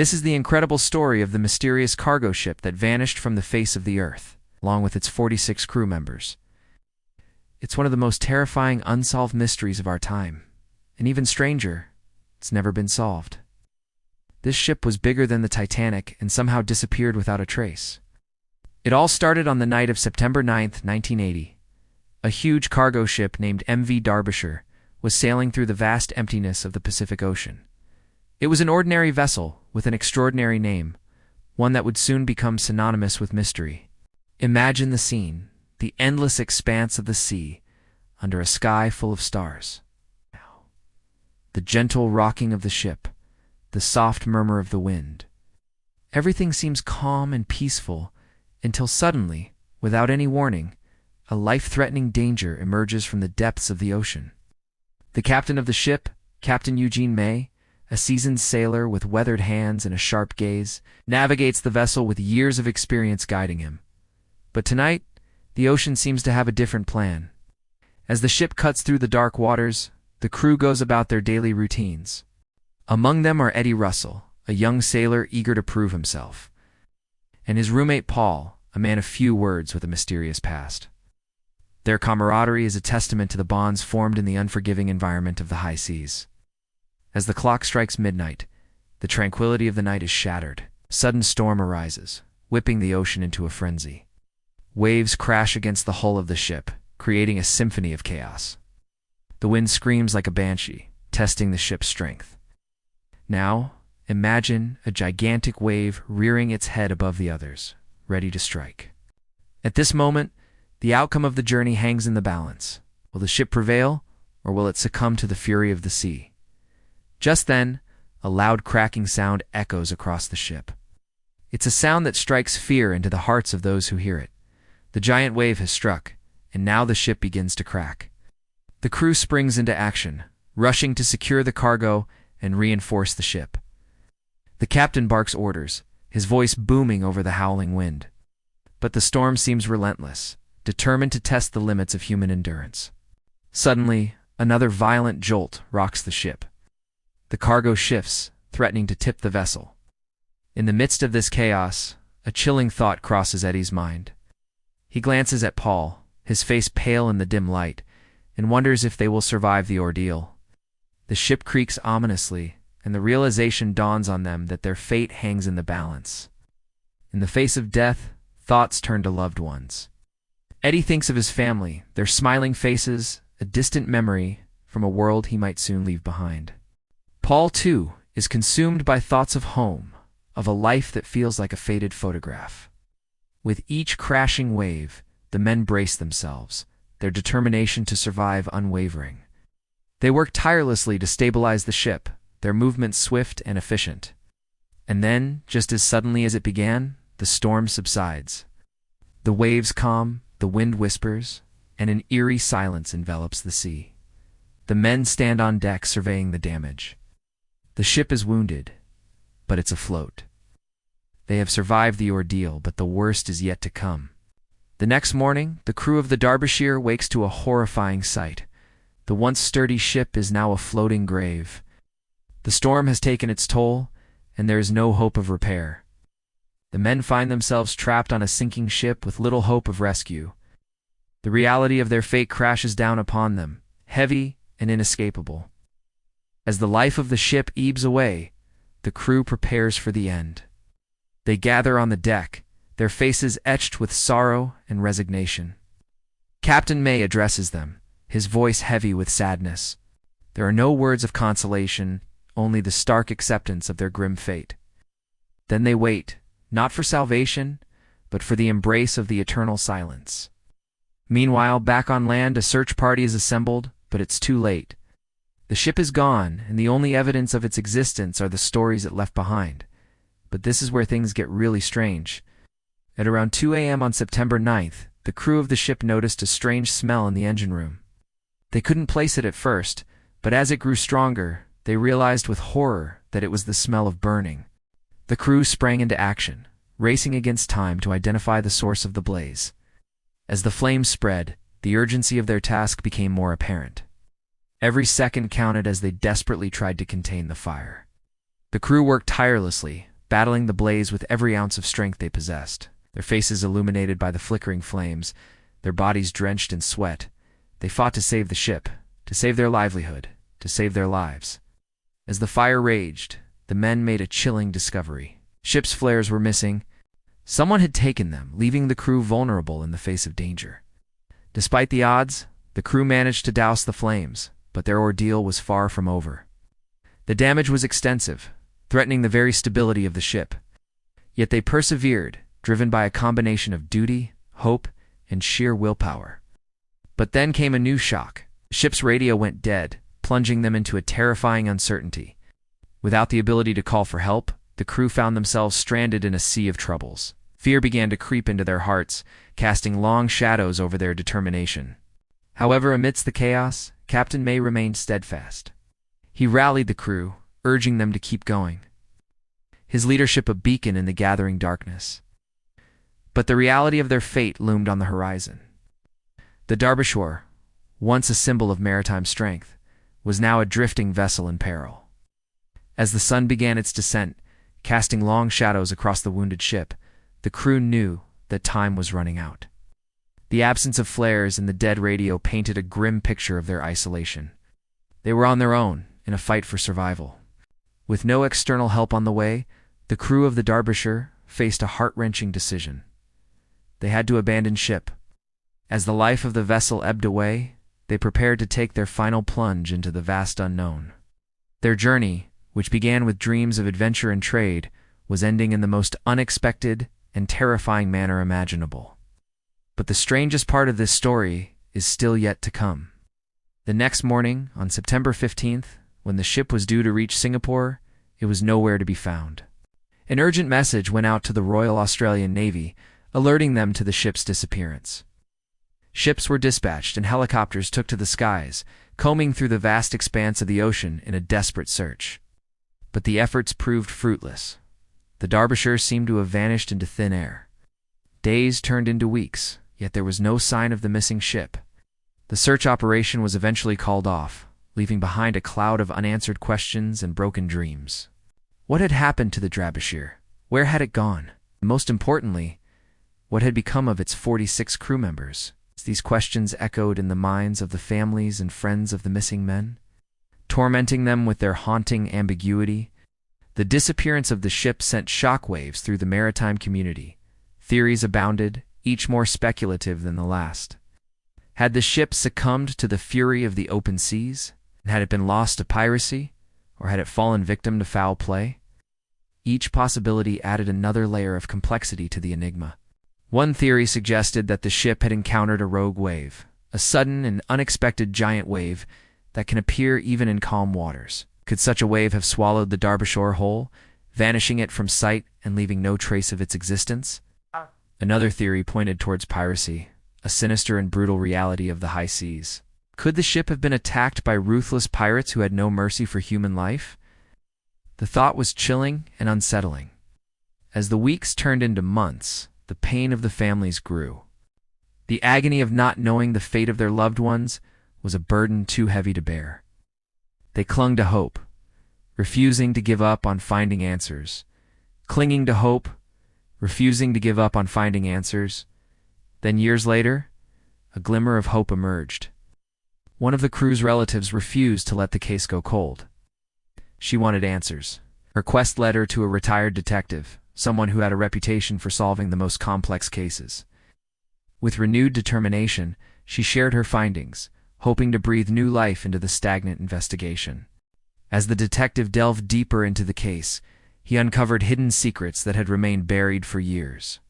This is the incredible story of the mysterious cargo ship that vanished from the face of the earth, along with its 46 crew members. It's one of the most terrifying unsolved mysteries of our time, and even stranger, it's never been solved. This ship was bigger than the Titanic and somehow disappeared without a trace. It all started on the night of September 9th, 1980. A huge cargo ship named MV Derbyshire was sailing through the vast emptiness of the Pacific Ocean. It was an ordinary vessel with an extraordinary name, one that would soon become synonymous with mystery. Imagine the scene, the endless expanse of the sea, under a sky full of stars. The gentle rocking of the ship, the soft murmur of the wind. Everything seems calm and peaceful until suddenly, without any warning, a life-threatening danger emerges from the depths of the ocean. The captain of the ship, Captain Eugene May, a seasoned sailor with weathered hands and a sharp gaze, navigates the vessel with years of experience guiding him. But tonight, the ocean seems to have a different plan. As the ship cuts through the dark waters, the crew goes about their daily routines. Among them are Eddie Russell, a young sailor eager to prove himself, and his roommate Paul, a man of few words with a mysterious past. Their camaraderie is a testament to the bonds formed in the unforgiving environment of the high seas. As the clock strikes midnight, the tranquility of the night is shattered. A sudden storm arises, whipping the ocean into a frenzy. Waves crash against the hull of the ship, creating a symphony of chaos. The wind screams like a banshee, testing the ship's strength. Now, imagine a gigantic wave rearing its head above the others, ready to strike. At this moment, the outcome of the journey hangs in the balance. Will the ship prevail, or will it succumb to the fury of the sea? Just then, a loud cracking sound echoes across the ship. It's a sound that strikes fear into the hearts of those who hear it. The giant wave has struck, and now the ship begins to crack. The crew springs into action, rushing to secure the cargo and reinforce the ship. The captain barks orders, his voice booming over the howling wind. But the storm seems relentless, determined to test the limits of human endurance. Suddenly, another violent jolt rocks the ship. The cargo shifts, threatening to tip the vessel. In the midst of this chaos, a chilling thought crosses Eddie's mind. He glances at Paul, his face pale in the dim light, and wonders if they will survive the ordeal. The ship creaks ominously, and the realization dawns on them that their fate hangs in the balance. In the face of death, thoughts turn to loved ones. Eddie thinks of his family, their smiling faces, a distant memory from a world he might soon leave behind. Paul, too, is consumed by thoughts of home, of a life that feels like a faded photograph. With each crashing wave, the men brace themselves, their determination to survive unwavering. They work tirelessly to stabilize the ship, their movements swift and efficient. And then, just as suddenly as it began, the storm subsides. The waves calm, the wind whispers, and an eerie silence envelops the sea. The men stand on deck surveying the damage. The ship is wounded, but it's afloat. They have survived the ordeal, but the worst is yet to come. The next morning, the crew of the Derbyshire wakes to a horrifying sight. The once sturdy ship is now a floating grave. The storm has taken its toll, and there is no hope of repair. The men find themselves trapped on a sinking ship with little hope of rescue. The reality of their fate crashes down upon them, heavy and inescapable. As the life of the ship ebbs away, the crew prepares for the end. They gather on the deck, their faces etched with sorrow and resignation. Captain May addresses them, his voice heavy with sadness. There are no words of consolation, only the stark acceptance of their grim fate. Then they wait, not for salvation, but for the embrace of the eternal silence. Meanwhile, back on land, a search party is assembled, but it's too late. The ship is gone, and the only evidence of its existence are the stories it left behind. But this is where things get really strange. At around 2 a.m. on September 9th, the crew of the ship noticed a strange smell in the engine room. They couldn't place it at first, but as it grew stronger, they realized with horror that it was the smell of burning. The crew sprang into action, racing against time to identify the source of the blaze. As the flames spread, the urgency of their task became more apparent. Every second counted as they desperately tried to contain the fire. The crew worked tirelessly, battling the blaze with every ounce of strength they possessed. Their faces illuminated by the flickering flames, their bodies drenched in sweat, they fought to save the ship, to save their livelihood, to save their lives. As the fire raged, the men made a chilling discovery. Ship's flares were missing. Someone had taken them, leaving the crew vulnerable in the face of danger. Despite the odds, the crew managed to douse the flames, but their ordeal was far from over. The damage was extensive, threatening the very stability of the ship. Yet they persevered, driven by a combination of duty, hope, and sheer willpower. But then came a new shock. The ship's radio went dead, plunging them into a terrifying uncertainty. Without the ability to call for help, the crew found themselves stranded in a sea of troubles. Fear began to creep into their hearts, casting long shadows over their determination. However, amidst the chaos, Captain May remained steadfast. He rallied the crew, urging them to keep going, his leadership a beacon in the gathering darkness. But the reality of their fate loomed on the horizon. The Derbyshire, once a symbol of maritime strength, was now a drifting vessel in peril. As the sun began its descent, casting long shadows across the wounded ship, the crew knew that time was running out. The absence of flares and the dead radio painted a grim picture of their isolation. They were on their own, in a fight for survival. With no external help on the way, the crew of the Derbyshire faced a heart-wrenching decision. They had to abandon ship. As the life of the vessel ebbed away, they prepared to take their final plunge into the vast unknown. Their journey, which began with dreams of adventure and trade, was ending in the most unexpected and terrifying manner imaginable. But the strangest part of this story is still yet to come. The next morning, on September 15th, when the ship was due to reach Singapore, it was nowhere to be found. An urgent message went out to the Royal Australian Navy, alerting them to the ship's disappearance. Ships were dispatched and helicopters took to the skies, combing through the vast expanse of the ocean in a desperate search. But the efforts proved fruitless. The Derbyshire seemed to have vanished into thin air. Days turned into weeks, yet there was no sign of the missing ship. The search operation was eventually called off, leaving behind a cloud of unanswered questions and broken dreams. What had happened to the Derbyshire? Where had it gone? Most importantly, what had become of its 46 crew members? These questions echoed in the minds of the families and friends of the missing men, tormenting them with their haunting ambiguity. The disappearance of the ship sent shockwaves through the maritime community. Theories abounded, each more speculative than the last. Had the ship succumbed to the fury of the open seas? Had it been lost to piracy? Or had it fallen victim to foul play? Each possibility added another layer of complexity to the enigma. One theory suggested that the ship had encountered a rogue wave, a sudden and unexpected giant wave that can appear even in calm waters. Could such a wave have swallowed the Derbyshire whole, vanishing it from sight and leaving no trace of its existence? Another theory pointed towards piracy, a sinister and brutal reality of the high seas. Could the ship have been attacked by ruthless pirates who had no mercy for human life? The thought was chilling and unsettling. As the weeks turned into months, the pain of the families grew. The agony of not knowing the fate of their loved ones was a burden too heavy to bear. They clung to hope, refusing to give up on finding answers. Clinging to hope, refusing to give up on finding answers. Then years later, a glimmer of hope emerged. One of the crew's relatives refused to let the case go cold. She wanted answers. Her quest led her to a retired detective, someone who had a reputation for solving the most complex cases. With renewed determination, she shared her findings, hoping to breathe new life into the stagnant investigation. As the detective delved deeper into the case, he uncovered hidden secrets that had remained buried for years.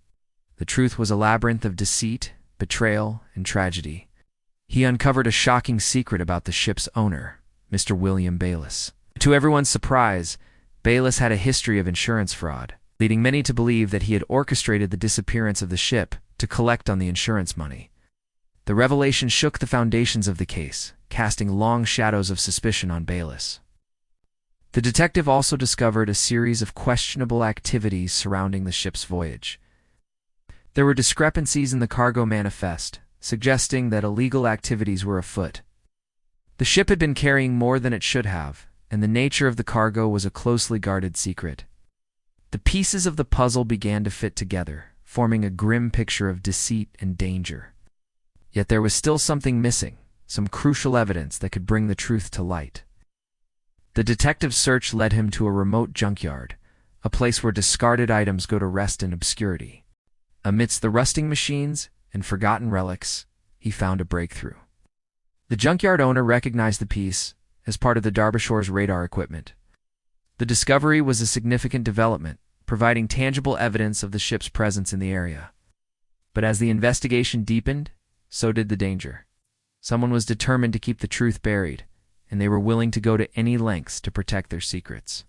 The truth was a labyrinth of deceit, betrayal, and tragedy. He uncovered a shocking secret about the ship's owner, Mr. William Bayliss. To everyone's surprise, Bayliss had a history of insurance fraud, leading many to believe that he had orchestrated the disappearance of the ship to collect on the insurance money. The revelation shook the foundations of the case, casting long shadows of suspicion on Bayliss. The detective also discovered a series of questionable activities surrounding the ship's voyage. There were discrepancies in the cargo manifest, suggesting that illegal activities were afoot. The ship had been carrying more than it should have, and the nature of the cargo was a closely guarded secret. The pieces of the puzzle began to fit together, forming a grim picture of deceit and danger. Yet there was still something missing, some crucial evidence that could bring the truth to light. The detective's search led him to a remote junkyard, a place where discarded items go to rest in obscurity. Amidst the rusting machines and forgotten relics, he found a breakthrough. The junkyard owner recognized the piece as part of the Derbyshore's radar equipment. The discovery was a significant development, providing tangible evidence of the ship's presence in the area. But as the investigation deepened, so did the danger. Someone was determined to keep the truth buried, and they were willing to go to any lengths to protect their secrets.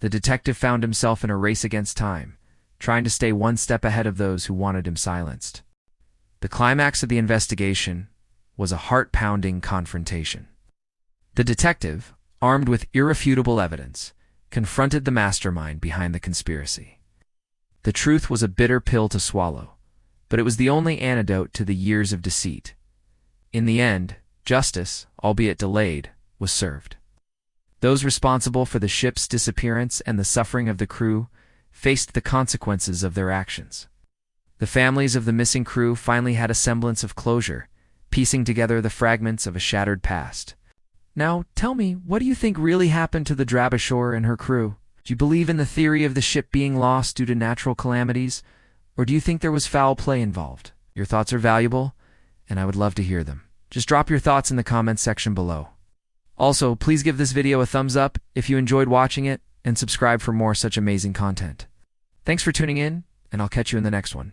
The detective found himself in a race against time, trying to stay one step ahead of those who wanted him silenced. The climax of the investigation was a heart-pounding confrontation. The detective, armed with irrefutable evidence, confronted the mastermind behind the conspiracy. The truth was a bitter pill to swallow, but it was the only antidote to the years of deceit. In the end, justice, albeit delayed, was served. Those responsible for the ship's disappearance and the suffering of the crew faced the consequences of their actions. The families of the missing crew finally had a semblance of closure, piecing together the fragments of a shattered past. Now, tell me, what do you think really happened to the Derbyshore and her crew? Do you believe in the theory of the ship being lost due to natural calamities, or do you think there was foul play involved? Your thoughts are valuable, and I would love to hear them. Just drop your thoughts in the comments section below. Also, please give this video a thumbs up if you enjoyed watching it, and subscribe for more such amazing content. Thanks for tuning in, and I'll catch you in the next one.